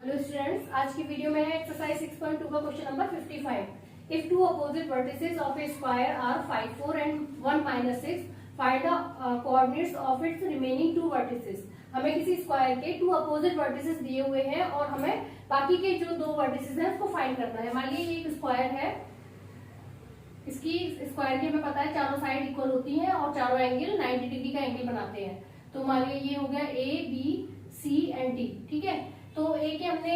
Hello students, आज की video में एक्सरसाइज 6.2 का question number 55। If two opposite vertices of a square are 5, 4 and 1 - 6, find the coordinates of its remaining two vertices. हमें किसी square के to opposite vertices दिए हुए हैं और हमें बाकी के जो दो वर्टिसेस हैं उसको फाइंड करना है। मान लीजिए एक स्क्वायर है, इसकी स्क्वायर की हमें पता है चारों साइड इक्वल होती हैं और चारों एंगल 90 डिग्री का एंगल बनाते हैं। तो मान लीजिए ये हो गया ए, बी, सी एंड डी। ठीक है, तो ए के हमने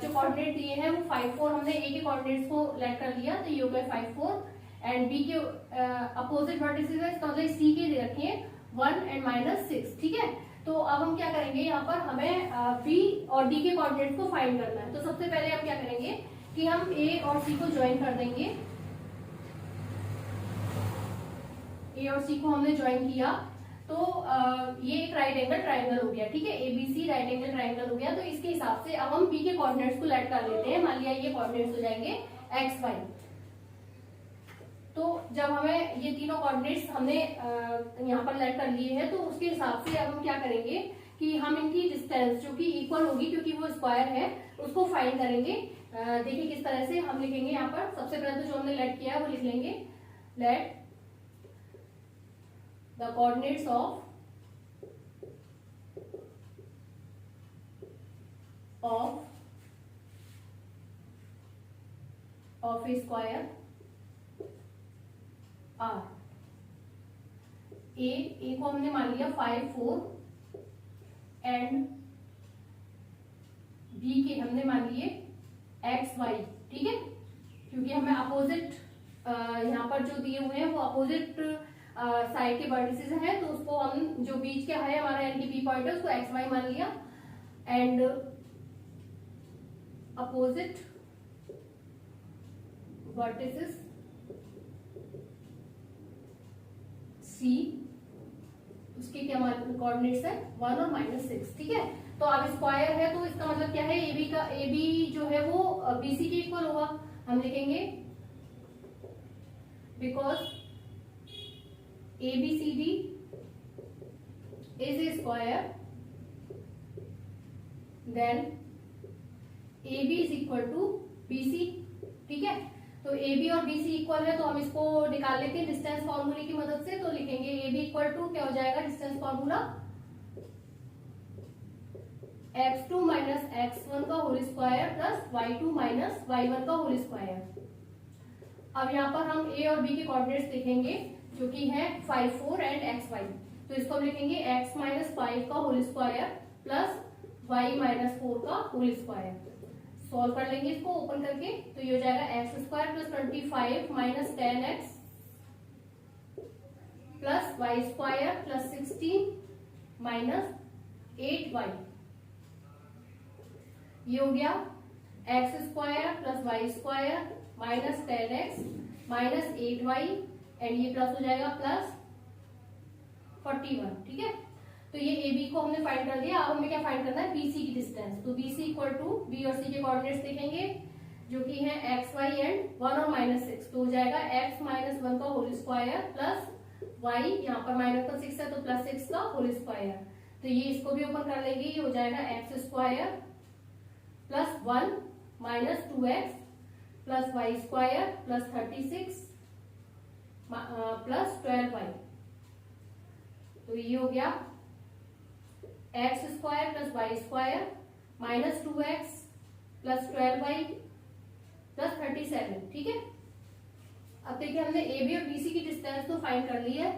जो कोऑर्डिनेट दिए हैं वो 5, 4 हमने ए के कोऑर्डिनेट्स को लेट कर लिया, तो ये हो गया 5, 4 एंड बी के अपोजिट वर्टिसेस है, इसका मतलब सी के दे रखे हैं 1 एंड -6। ठीक है, तो अब हम क्या करेंगे, यहाँ पर हमें बी और डी के कोऑर्डिनेट्स को फाइंड करना है। तो सबसे पहले हम क्या करेंगे कि हम ए और सी को ज्वाइन कर देंगे। ए और सी को हमने ज्वाइन किया तो ये एक राइट एंगल ट्राइंगल हो गया। ठीक है, एबीसी राइट एंगल ट्राइंगल हो गया। तो इसके हिसाब से अब हम बी के कोऑर्डिनेट्स को लेट कर लेते हैं। मान लिया ये कोऑर्डिनेट्स हो जाएंगे एक्स, वाई। तो जब हमें ये तीनों कोऑर्डिनेट्स हमने यहाँ पर लेट कर लिए हैं, तो उसके हिसाब से अब हम क्या करेंगे कि हम इनकी डिस्टेंस जो कि इक्वल होगी क्योंकि वो स्क्वायर है उसको फाइंड करेंगे। देखिए किस तरह से हम लिखेंगे। यहाँ पर सबसे पहले तो जो हमने लेट किया है वो लिख लेंगे, let the coordinates of a square are A को हमने मान लिया 5, 4 एंड बी के हमने मान लिए एक्स, वाई। ठीक है, क्योंकि हमें अपोजिट यहाँ पर जो दिए हुए हैं वो अपोजिट साइड के वर्टिसेस हैं, तो उसको हम जो बीच का है हमारा यानी कि बी पॉइंट है उसको एक्स, वाई मान लिया एंड अपोजिट वर्टिसेस सी, उसके क्या कोऑर्डिनेट्स है 1 और -6। ठीक है, तो अब स्क्वायर है तो इसका मतलब क्या है, ए बी जो है वो बीसी के इक्वल होगा। हम लिखेंगे because ABCD is a square, then AB is equal to BC। ठीक है, तो AB और BC इक्वल है तो हम इसको निकाल लेते हैं डिस्टेंस फॉर्मूले की मदद से। तो लिखेंगे AB इक्वल टू क्या हो जाएगा, डिस्टेंस फॉर्मूला x2 - x1 का whole square plus y2 - y1 का होल स्क्वायर। अब यहाँ पर हम A और B के कोऑर्डिनेट्स लिखेंगे जो कि है 5, 4 एंड एक्स, वाई। तो इसको हम लिखेंगे x - 5 का होल स्क्वायर प्लस y - 4 का होल स्क्वायर। सॉल्व कर लेंगे इसको ओपन करके, तो ये हो जाएगा x² plus 25 - 10x plus y² plus 16 - 8y। ये हो गया x² plus y² - 10x - 8y and ये प्लस हो जाएगा प्लस 41। ठीक है, तो ये ए बी को हमने फाइंड कर दिया। अब हमें क्या फाइंड करना है, बीसी की डिस्टेंस। तो बीसी इक्वल टू बी और सी के कोऑर्डिनेट्स देखेंगे जो कि है एक्स, वाई एंड 1 और -6। तो हो जाएगा x - 1 का होल स्क्वायर प्लस y, यहाँ पर -6 है तो +6 का होल स्क्वायर। तो ये इसको भी ओपन कर लेंगे, ये हो जाएगा x² plus 1 - 2x plus y² plus 36 plus 12y। तो ये हो गया x² plus y² - 2x plus 12y plus 37। ठीक है, अब देखिए हमने ए बी और बीसी की डिस्टेंस तो फाइंड कर ली है।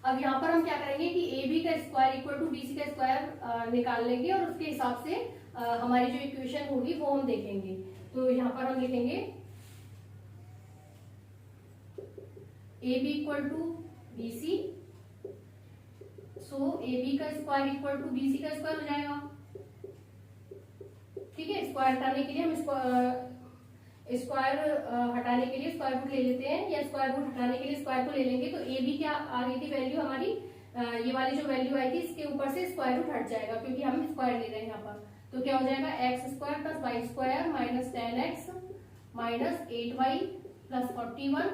अब यहाँ पर हम क्या करेंगे कि ए बी का स्क्वायर इक्वल टू बीसी का स्क्वायर निकाल लेंगे और उसके हिसाब से हमारी जो इक्वेशन होगी वो हम देखेंगे। तो यहाँ पर हम लिखेंगे A B equal to B C, so A B का square equal to B C का स्क्वायर हो जाएगा। ठीक है, स्क्वायर हटाने के लिए हम स्क्वायर हटाने के लिए स्क्वायर रूट ले लेते हैं, या स्क्वायर रूट हटाने के लिए स्क्वायर को ले लेंगे। तो ए बी क्या आ गई थी वैल्यू हमारी, ये वाली जो वैल्यू आई थी इसके ऊपर से स्क्वायर रूट हट जाएगा क्योंकि हम स्क्वायर ले रहे हैं यहाँ पर। तो क्या हो जाएगा x² plus y² - 10x - 8y plus 41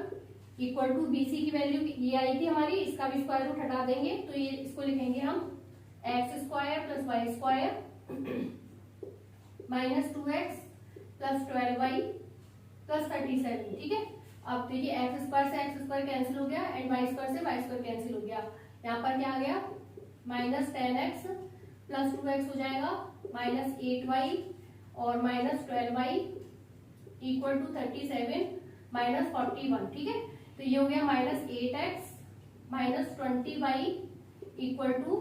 equal to BC की वैल्यू ये आई थी हमारी, इसका भी स्क्वायर रूट हटा देंगे तो ये इसको लिखेंगे हम x² plus y² minus 2x plus 12y plus 37, ठीक है। अब देखिए एक्स स्क्वायर से एक्स स्क्वायर कैंसिल हो गया एंड वाई स्क्वायर से वाई स्क्वायर कैंसिल हो गया। यहाँ पर क्या आ गया, माइनस 10x प्लस 2x हो जाएगा माइनस 8y और minus 12y equal to 37 minus 41, ठीक है। तो ये हो गया minus 8x minus 20y equal to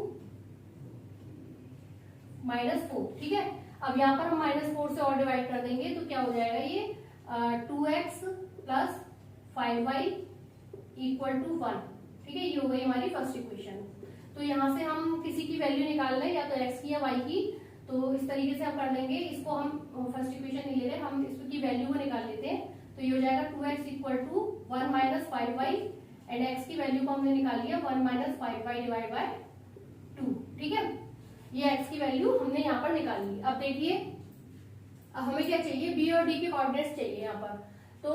minus 4, ठीक है। अब यहाँ पर हम माइनस 4 से और डिवाइड कर देंगे तो क्या हो जाएगा, ये 2x plus 5y equal to 1, ठीक है। ये हो गई हमारी फर्स्ट इक्वेशन। तो यहाँ से हम किसी की वैल्यू निकाल रहे हैं, या तो x की या y की, तो इस तरीके से हम कर लेंगे। इसको हम फर्स्ट इक्वेशन नहीं ले रहे, हम इसकी वैल्यू को निकाल लेते हैं। तो ये हो जाएगा 2x equal to 1 minus 5y and x की वैल्यू को हमने निकाल लिया 1 माइनस 5y डिवाइड बाय 2, ठीक है। ये x की वैल्यू हमने यहाँ पर निकाल ली। अब देखिए अब हमें क्या चाहिए, b और d के कोऑर्डिनेट्स चाहिए यहाँ पर। तो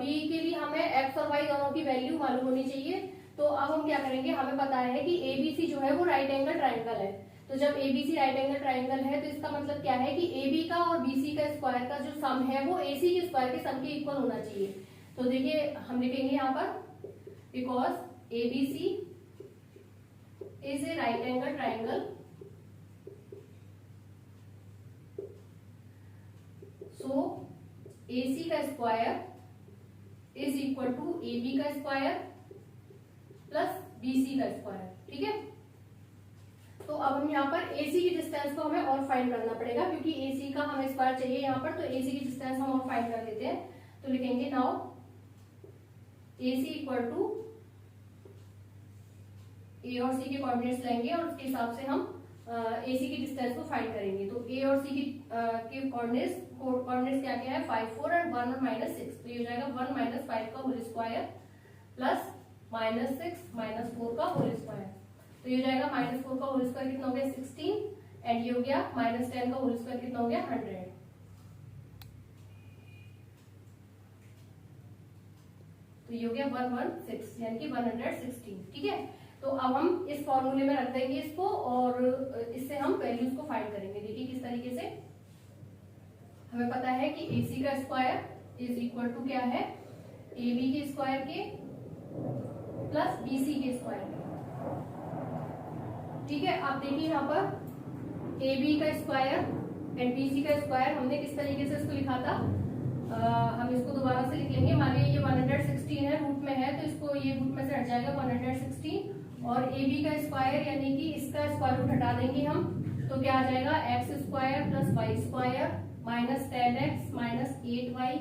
b के लिए हमें x और y दोनों की वैल्यू मालूम होनी चाहिए। तो अब हम क्या करेंगे, हमें पता है कि ABC जो है वो राइट एंगल ट्राइंगल है। तो जब ABC राइट एंगल ट्राइंगल है तो इसका मतलब क्या है कि AB का और BC का स्क्वायर का जो सम है वो AC के स्क्वायर के सम के इक्वल होना चाहिए। तो देखिए हम लिखेंगे यहाँ पर because ABC is a right angle triangle, so AC का square is equal to AB का स्क्वायर प्लस BC का स्क्वायर, ठीक है। तो अब हम यहाँ पर AC की डिस्टेंस को हमें और फाइंड करना पड़ेगा, क्योंकि AC का हमें स्क्वायर चाहिए यहाँ पर। तो AC की डिस्टेंस हम और फाइंड कर लेते हैं। तो लिखेंगे now AC equal to A और C के कोऑर्डिनेट्स लेंगे और उसके हिसाब से हम AC की डिस्टेंस को फाइंड करेंगे। तो A और C के कोऑर्डिनेट्स क्या क्या है, 5 4 और 1 और माइनस 6। तो ये हो जाएगा 1 माइनस 5 का whole square plus minus 6 minus 4 का होल स्क्वायर। तो ये हो जाएगा माइनस 4 का होल स्क्वायर कितना हो गया 16 एंड ये हो गया माइनस 10 का होल स्क्वायर कितना हो गया 100। तो ये हो गया 116 यानी कि 116, ठीक है। तो अब हम इस फॉर्मूले में रख देंगे इसको और इससे हम वैल्यूज को फाइंड करेंगे। देखिए किस तरीके से, हमें पता है कि AC का स्क्वायर इज इक्वल टू क्या है, AB के स्क्वायर के प्लस BC के स्क्वायर के, ठीक है। आप देखिए यहाँ पर AB का स्क्वायर एंड BC का स्क्वायर हमने किस तरीके से इसको लिखा था, हम इसको दोबारा से लिख लेंगे। मान लीजिए ये 116 है, रूट में है, तो इसको ये रूट में से हट जाएगा 116 और AB का स्क्वायर यानी कि इसका स्क्वायर रूट हटा देंगे हम, तो क्या आ जाएगा x square plus y square minus 10x minus 8y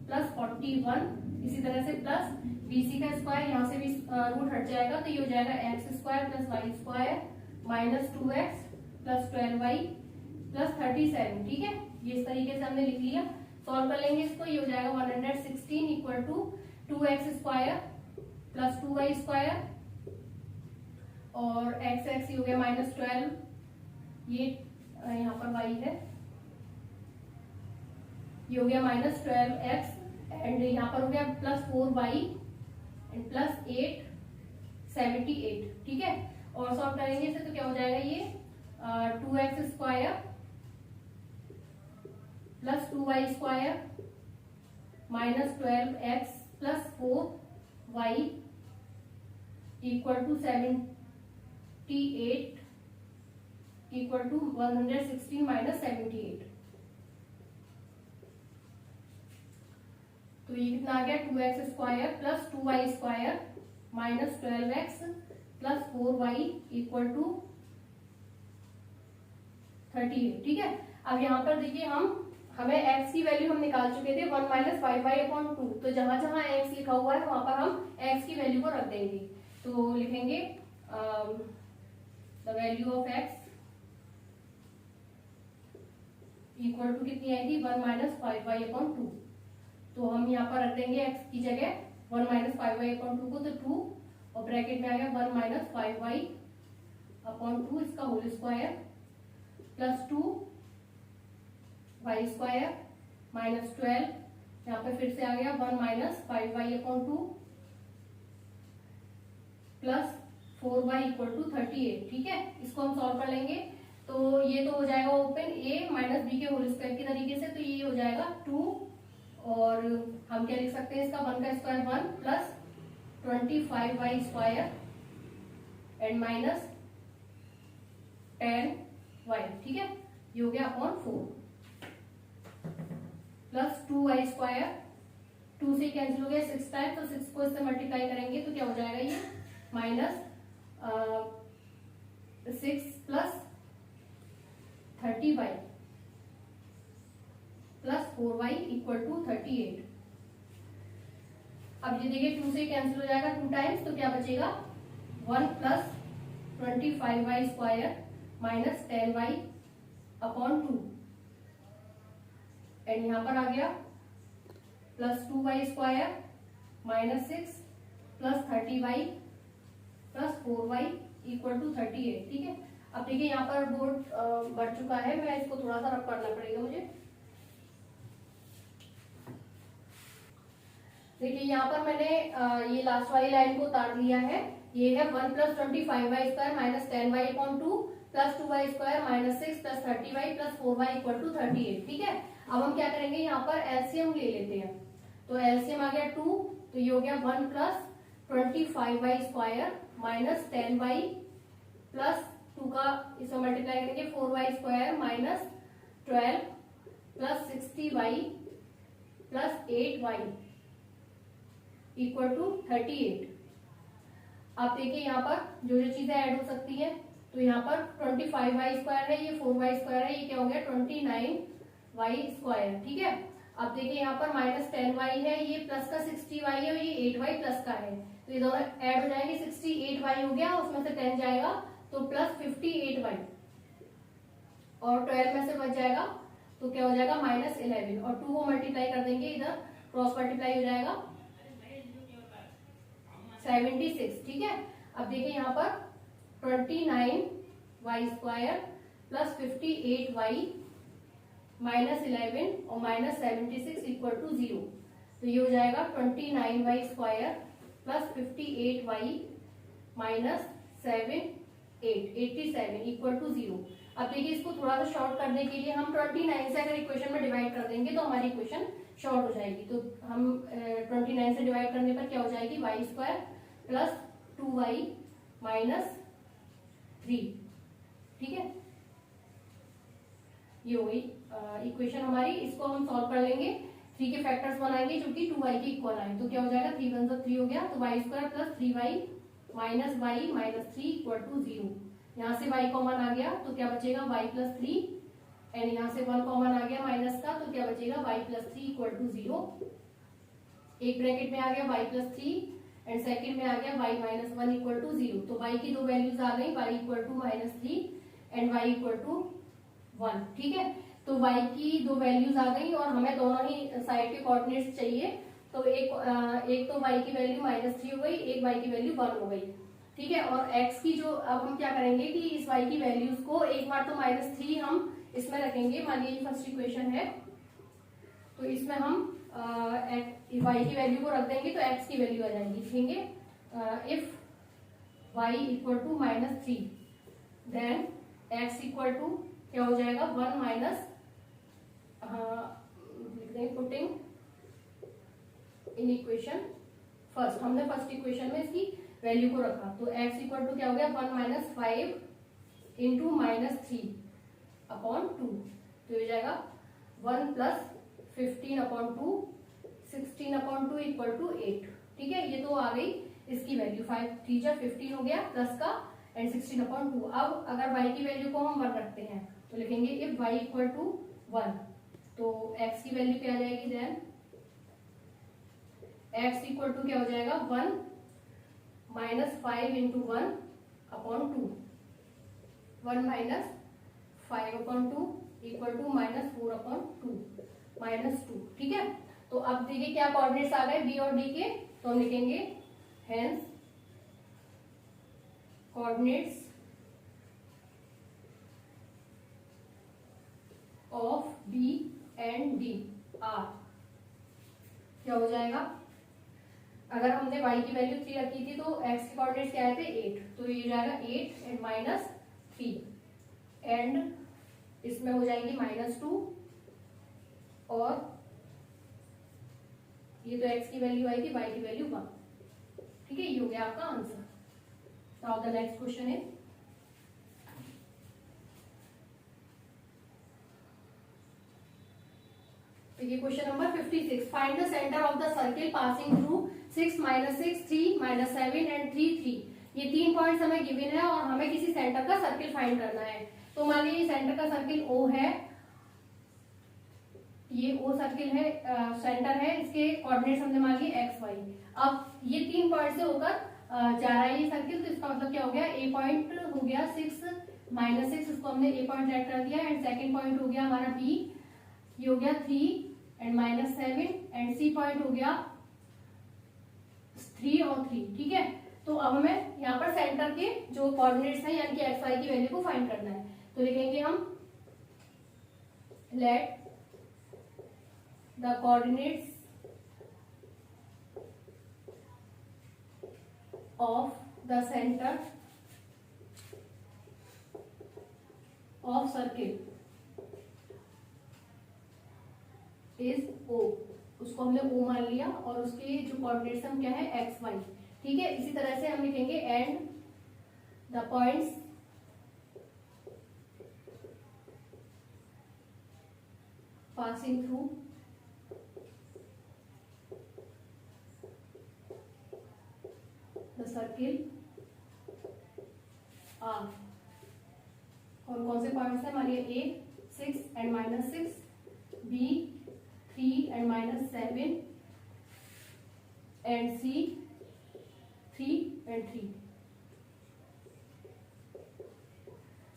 plus 41। इसी तरह से प्लस BC का स्क्वायर, यहाँ से भी रूट हट जाएगा, तो ये हो जाएगा x square plus y square minus 2x plus 12y plus 37, ठीक है। ये इस तरीके से हमने लिख लिया। सॉल्व कर लेंगे इसको, ये हो जाएगा 116 equal to 2x square plus 2y square और x हो गया माइनस 12, ये यहाँ पर y है, ये हो गया माइनस 12x एंड यहाँ पर हो गया प्लस 4y एंड प्लस 8 78, ठीक है। और सॉल्व करेंगे इसे तो क्या हो जाएगा, ये 2x square plus 2y square minus 12x plus 4y equal to 78 equal to 116 minus 78। तो ये कितना आ गया 2x square plus 2y square minus 12x plus 4y equal to 38, ठीक है। अब यहाँ पर देखिए हमें x की वैल्यू हम निकाल चुके थे 1 माइनस 5y अपॉन 2। तो जहां जहां x लिखा हुआ है वहां पर हम x की वैल्यू को रख देंगे। तो लिखेंगे the value of x equal to कितनी आएगी 1 माइनस 5y अपॉन 2। तो हम यहाँ पर रख देंगे x की जगह 1 माइनस 5y अपॉन 2 को, तो 2 और ब्रैकेट में आ गया 1 माइनस 5y अपॉन 2 इसका whole square plus 2 y square minus 12, यहाँ पे फिर से आ गया 1 minus 5y upon 2 plus 4y equal to 38, ठीक है। इसको हम सॉल्व कर लेंगे। तो तो ये तो हो जाएगा ओपन a माइनस बी के होल स्क्वायर की तरीके से, तो ये हो जाएगा 2 और हम क्या लिख सकते हैं इसका 1 का square 1 plus 25y square and minus 10y, ठीक है, ये हो गया अपॉन 4 प्लस 2y स्क्वायर, 2 से कैंसिल हो गया 6 टाइम, तो 6 को इससे मल्टीप्लाई करेंगे तो क्या हो जाएगा ये minus 6 plus 30y plus 4y equal to 38। अब ये देखिए 2 से कैंसिल हो जाएगा 2 टाइम्स, तो क्या बचेगा 1 plus 25y square minus 10y upon 2 and यहां पर आ गया plus 2y square minus 6 plus 30y plus 4y equal to 38, ठीक है। अब देखिए यहाँ पर बोर्ड बढ़ चुका है, मैं इसको थोड़ा सा रब करना पड़ेगा मुझे। देखिए यहाँ पर मैंने ये लास्ट वाली लाइन को उतार लिया है। ये है 1 plus 25y square minus 10y upon 2 plus 2y square minus 6 plus 30y plus 4y equal to 38, ठीक है। अब हम क्या करेंगे, यहाँ पर एलसीएम ले लेते हैं, तो एलसीएम आ गया 2, तो ये हो गया 1 plus 25y square minus 10y plus 2 का इसमें मल्टीप्लाई करेंगे 4y square minus 12 plus 60y plus 8y equal to 38। अब देखिए यहाँ पर जो चीजें ऐड हो सकती है, तो यहाँ पर 25y स्क्वायर है, ये 4y स्क्वायर है, ये क्या हो गया 29y स्क्वायर, ठीक है। अब देखिए यहाँ पर माइनस 10y है, ये प्लस का 60y है और ये 8y प्लस का है, तो ये दोनों ऐड हो जाएंगे, 68y हो गया, उसमें से 10 जाएगा तो प्लस 58y और 12 में से बच जाएगा तो क्या हो जाएगा माइनस 11 और 2 को मल्टीप्लाई कर देंगे, इधर क्रॉस मल्टीप्लाई हो जाएगा 76, ठीक है। अब देखिए यहाँ पर 29y square plus 58y minus 11 और माइनस 76 इक्वल टू 0, तो ये हो जाएगा 29y square plus 58y minus 87 equal to 0। अब देखिए इसको थोड़ा सा शॉर्ट करने के लिए हम 29 से अगर इक्वेशन में डिवाइड कर देंगे तो हमारी इक्वेशन शॉर्ट हो जाएगी, तो हम 29 से डिवाइड करने पर क्या हो जाएगी y square plus 2y minus 3, ठीक है, ये हो गई इक्वेशन हमारी। इसको हम सॉल्व कर लेंगे, 3 के फैक्टर्स बनाएंगे जो कि 2y के इक्वल आए, तो क्या हो जाएगा 3 × 3 हो गया, तो y square plus 3y minus y minus 3 equal to 0। यहाँ से y कॉमन आ गया तो क्या बचेगा y प्लस 3 एंड यहाँ से 1 कॉमन आ गया माइनस का, तो क्या बचेगा y प्लस 3 इक्वल टू 0। एक ब्रैकेट में आ गया y प्लस 3 एंड सेकेंड में आ गया y माइनस 1 इक्वल टू 0, तो y की दो वैल्यूज आ गई, y equal to minus 3 and y equal to 1, ठीक है। तो y की दो वैल्यूज आ गई और हमें दोनों ही साइड के कोऑर्डिनेट्स चाहिए, तो एक तो y की वैल्यू माइनस 3 हो गई, एक y की वैल्यू 1 हो गई, ठीक है। और x की जो अब हम क्या करेंगे कि इस y की वैल्यूज को एक बार तो माइनस 3 हम इसमें रखेंगे, मान लीजिए फर्स्ट इक्वेशन है, तो इसमें हम y की वैल्यू को रख देंगे तो x की वैल्यू आ जाएगी, लिखेंगे if y equal to minus 3 then x equal to क्या हो जाएगा 1 minus putting in equation first, हमने फर्स्ट इक्वेशन में इसकी वैल्यू को रखा, तो x इक्वल टू क्या हो गया 1 माइनस 5 इंटू माइनस 3 अपॉन 2, तो ये जाएगा 1 plus 15 upon 2 16 upon 2 equal to 8, ठीक है। ये तो आ गई इसकी वैल्यू, 5 3 जा 15 हो गया प्लस का एंड 16 अपॉन 2। अब अगर y की वैल्यू को हम 1 रखते हैं तो लिखेंगे इफ y इक्वल टू 1, तो x की वैल्यू क्या आ जाएगी, देन x इक्वल टू क्या हो जाएगा 1 minus 5 into 1 upon 2, 1 minus 5 upon 2 equal to minus 4 upon 2 minus 2, ठीक है। तो अब देखिए क्या कोऑर्डिनेट्स आ गए b और d के, तो हम लिखेंगे hence coordinates of b and d are, क्या हो जाएगा, अगर हमने y की वैल्यू 3 रखी थी तो x के कोऑर्डिनेट्स क्या आए थे 8, तो ये जाएगा 8 एंड माइनस 3, एंड इसमें हो जाएगी -2 और ये तो x की वैल्यू आएगी, y की वैल्यू 1। ठीक है, ये हो गया आपका answer. Now the next question है question number 56। Find the centre of the circle passing through 6 -6 3 -7 and 3 3। ये 3 पॉइंट्स हमें गिवन है और हमें किसी सेंटर का सर्किल फाइंड करना है। तो मान लीजिए सेंटर का सर्किल O है, ये O सर्किल है, सेंटर है, इसके कोऑर्डिनेट्स हमने मान लिए x y। अब ये 3 पॉइंट से होकर जा रहा है ये सर्किल, तो इसका मतलब क्या हो गया, A पॉइंट हो गया 6 -6, इसको हमने A पॉइंट ऐड कर दिया, एंड सेकंड पॉइंट हो गया हमारा B, ये हो गया 3 एंड -7, एंड C पॉइंट हो गया 3 और 3। ठीक है, तो अब हमें यहाँ पर सेंटर के जो कोऑर्डिनेट्स हैं यानी कि x y की वैल्यू को फाइंड करना है। तो लिखेंगे हम let the coordinates of the centre of circle is O। उसको हमने O मान लिया और उसके जो कोऑर्डिनेट्स हम क्या है x y। ठीक है, इसी तरह से हम लिखेंगे and the points passing through the circle are. और कौन से पॉइंट्स है हमारे, A 6 and -6, B 3 and -7 and C 3 एंड 3।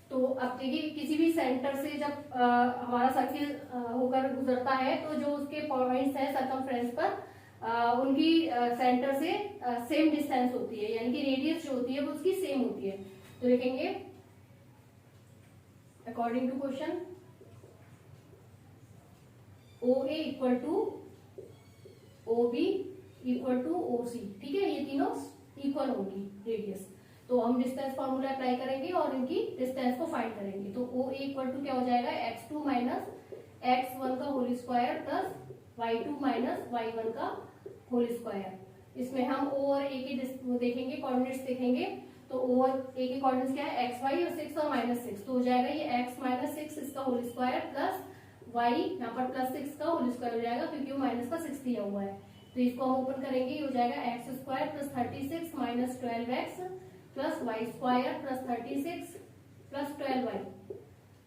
तो अब देखिए किसी भी सेंटर से जब हमारा सर्किल होकर गुजरता है तो जो उसके पॉइंट्स हैं सरकमफ्रेंस पर उनकी सेंटर से सेम डिस्टेंस होती है, यानी कि रेडियस जो होती है वो उसकी सेम होती है। तो लिखेंगे according to question OA equal to OB equal to OC। ठीक है, ये तीनों इक्वल होगी रेडियस। तो हम डिस्टेंस फॉर्मूला अप्लाई करेंगे और इनकी डिस्टेंस को फाइंड करेंगे। तो OA इक्वल टू क्या हो जाएगा, x2 माइनस x1 का whole square plus y2 minus y1 का होल स्क्वायर। इसमें हम O और A के देखेंगे, कोऑर्डिनेट्स देखेंगे। तो O और A के कोऑर्डिनेट्स क्या है, x y और 6 और -6। तो हो जाएगा ये x -6 इसका होल स्क्वायर प्लस y यहाँ पर +6 का होल स्क्वायर हो जाएगा क्योंकि वो माइनस का 6 दिया हुआ है। तो इसको हम ओपन करेंगे, ये हो जाएगा x square plus 36 minus 12x plus y square plus 36 plus 12y।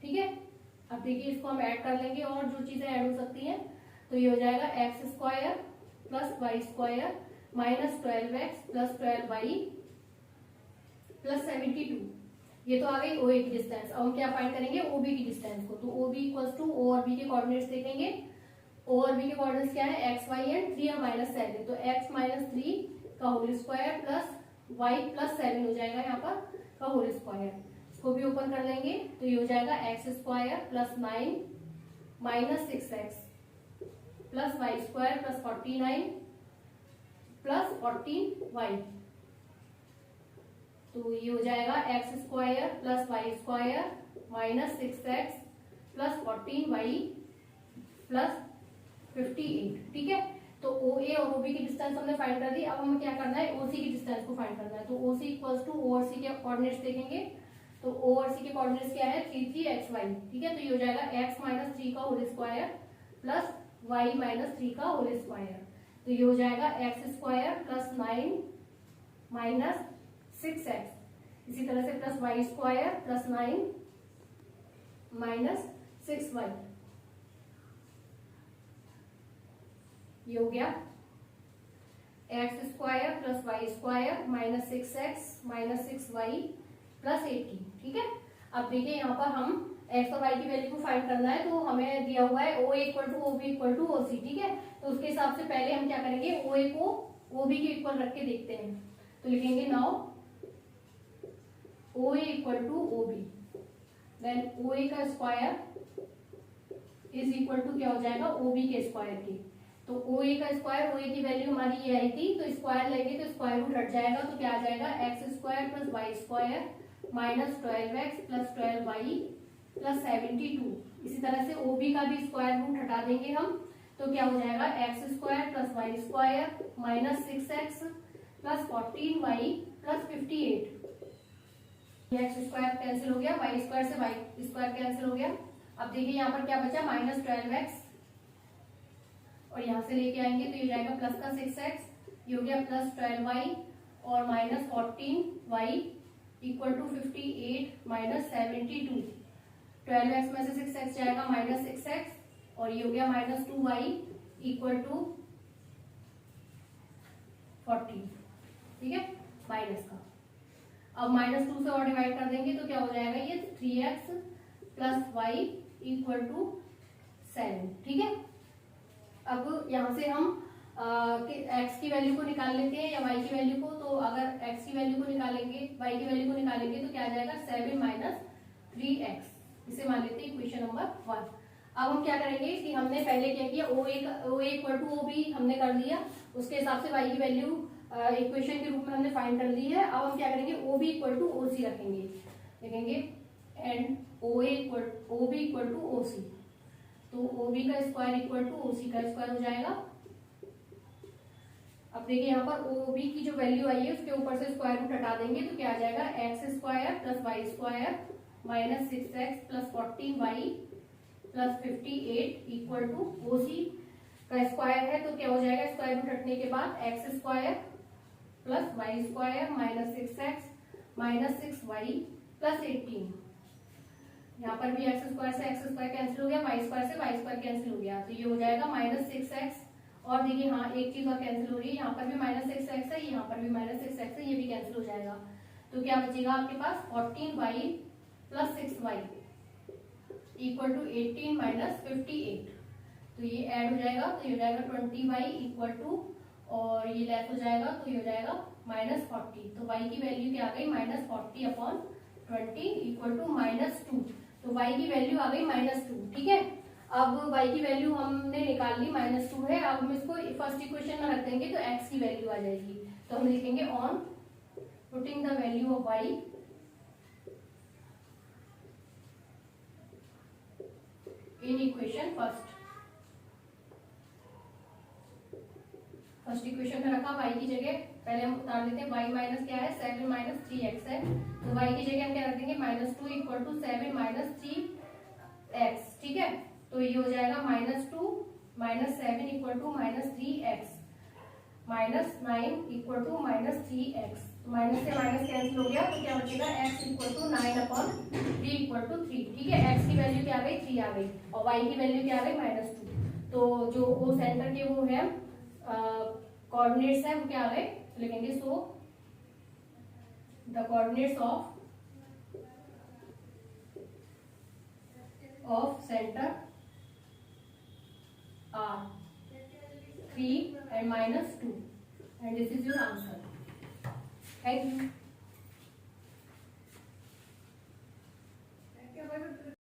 ठीक है, अब देखिए इसको हम ऐड कर लेंगे और जो चीजें ऐड हो सकती हैं। तो ये हो जाएगा x square plus y square minus 12x plus 12y plus 72। ये तो आ गई OA की डिस्टेंस। अब हम क्या फाइंड करेंगे, OB की डिस्टेंस को। तो OB इक्वल्स टू O और B के कोऑर्डिनेट्स देखेंगे। O और B के कोऑर्डिनेट्स क्या है, x y एंड 3 और -7। तो x -3 का whole square plus y plus 7 हो जाएगा यहाँ पर का होल स्क्वायर। इसको भी ओपन कर लेंगे तो ये हो जाएगा x square plus 9 minus 6x plus y square plus 49 plus 14y। तो ये हो जाएगा x square plus y square minus 6x plus 14y plus 58। ठीक है, तो OA और OB की डिस्टेंस हमने फाइंड कर दी। अब हमें क्या करना है, OC की डिस्टेंस को फाइंड करना है। तो OC इक्वल्स टू O और C के कोऑर्डिनेट्स देखेंगे। तो O और C के कोऑर्डिनेट्स क्या है, 3 3 xy। ठीक है, तो ये हो जाएगा x माइनस 3 का whole square plus y minus 3 का होल स्क्वायर। तो ये हो जाएगा x square plus 9 minus 6x, इसी तरह से plus y square plus 9 minus 6y। ये हो गया x square plus y square minus 6x minus 6y plus 18। ठीक है, अब देखिए यहाँ पर हम x और y की वैल्यू को फाइंड करना है। तो हमें दिया हुआ है OA equal to OB equal to OC। ठीक है, तो उसके हिसाब से पहले हम क्या करेंगे, OA को OB के इक्वल रख के देखते हैं। तो लिखेंगे now OA equal to OB, then OA का स्क्वायर इज इक्वल टू क्या हो जाएगा, OB के स्क्वायर के। तो OA का स्क्वायर, OA की वैल्यू हमारी ये आई थी, तो स्क्वायर लेंगे तो स्क्वायर रूट हट जाएगा। तो क्या आ जाएगा, x square plus y square minus 12x plus 12y plus 72। इसी तरह से OB का भी स्क्वायर रूट हटा देंगे हम, तो क्या हो जाएगा x square plus y square minus 6x plus 14y plus 58। X square cancel हो गया, वाई स्क्वायर से वाई स्क्वायर कैंसिल हो गया। अब देखिए यहाँ पर क्या बचा, माइनस 12x, और यहाँ से लेके आएंगे तो ये जाएगा प्लस का 6x, ये हो गया प्लस 12y और minus 14y equal to 58 minus 72। 12x में से 6x जाएगा माइनस 6x, और ये हो गया माइनस 2y इक्वल टू 40। ठीक है, माइनस का। अब माइनस 2 से और डिवाइड कर देंगे तो क्या हो जाएगा, ये 3x plus Y equal to 7। ठीक है, अब यहाँ से हम x की वैल्यू को निकाल लेते हैं या y की वैल्यू को। तो अगर x की वैल्यू को निकालेंगे, y की वैल्यू को निकालेंगे तो क्या आ जाएगा 7 माइनस 3x। इसे मान लेते हैं इक्वेशन नंबर 1। अब हम क्या करेंगे कि हमने पहले क्या किया, OA इक्वल टू OB हमने कर दिया, उसके हिसाब से y की वैल्यू इक्वेशन के रूप में हमने फाइंड कर ली है। अब हम क्या करेंगे, OB इक्वल टू OC रखेंगे, लिखेंगे and OB equal to OC। तो OB का स्क्वायर इक्वल टू OC का स्क्वायर हो जाएगा। अब देखिए यहाँ पर OB की जो वैल्यू आई है उसके ऊपर से स्क्वायर रूट हटा देंगे तो क्या आ जाएगा, x square plus y square minus 6x plus 14y plus 58 equal to OC का स्क्वायर है। तो क्या हो जाएगा, स्क्वायर रूट हटने के बाद x square plus y square minus 6x minus 6y plus 18। यहाँ पर भी एक्स स्क्वायर से एक्स स्क्वायर कैंसिल हो गया, वाई स्क्वायर से वाई स्क्वायर कैंसिल हो गया, तो ये हो जाएगा माइनस 6x। और देखिए हाँ एक चीज और कैंसिल हो रही है, यहाँ पर भी माइनस 6x है, यहाँ पर भी माइनस 6x है, ये भी कैंसिल हो जाएगा। तो क्या बचेगा आपके पास 14y plus 6y equal to 18 minus 58। तो ये ऐड हो जाएगा, तो ये हो जाएगा 20y इक्वल टू, और ये लेस हो जाएगा तो ये हो जाएगा माइनस 40। तो y की वैल्यू क्या आ गई, minus 40 upon 20 equal to minus 2। तो y की वैल्यू आ गई माइनस 2। ठीक है, अब y की वैल्यू हमने निकाल ली, माइनस 2 है। अब हम इसको फर्स्ट इक्वेशन में रख देंगे तो x की वैल्यू आ जाएगी। तो हम लिखेंगे on putting the value of y in equation first equation में रखा, y की जगह पहले हम उतार लेते हैं, y माइनस क्या है 7 माइनस 3x है, तो y की जगह हम क्या रख देंगे minus 2 equal to 7 minus 3x। ठीक है, तो ये हो जाएगा minus 2 minus 7 equal to minus 3x minus 9 equal to minus 3x। Minus से माइनस कैंसिल हो गया तो क्या बचेगा, x equal to 9 upon 3 equal to 3। ठीक है, x की वैल्यू क्या आ गई 3 आ गई, और y की वैल्यू क्या आ गई माइनस 2। तो जो वो सेंटर के वो है कोऑर्डिनेट्स है वो क्या आ गए, लिखेंगे so the coordinates of centre are 3 and minus 2 and this is your answer. Thank you.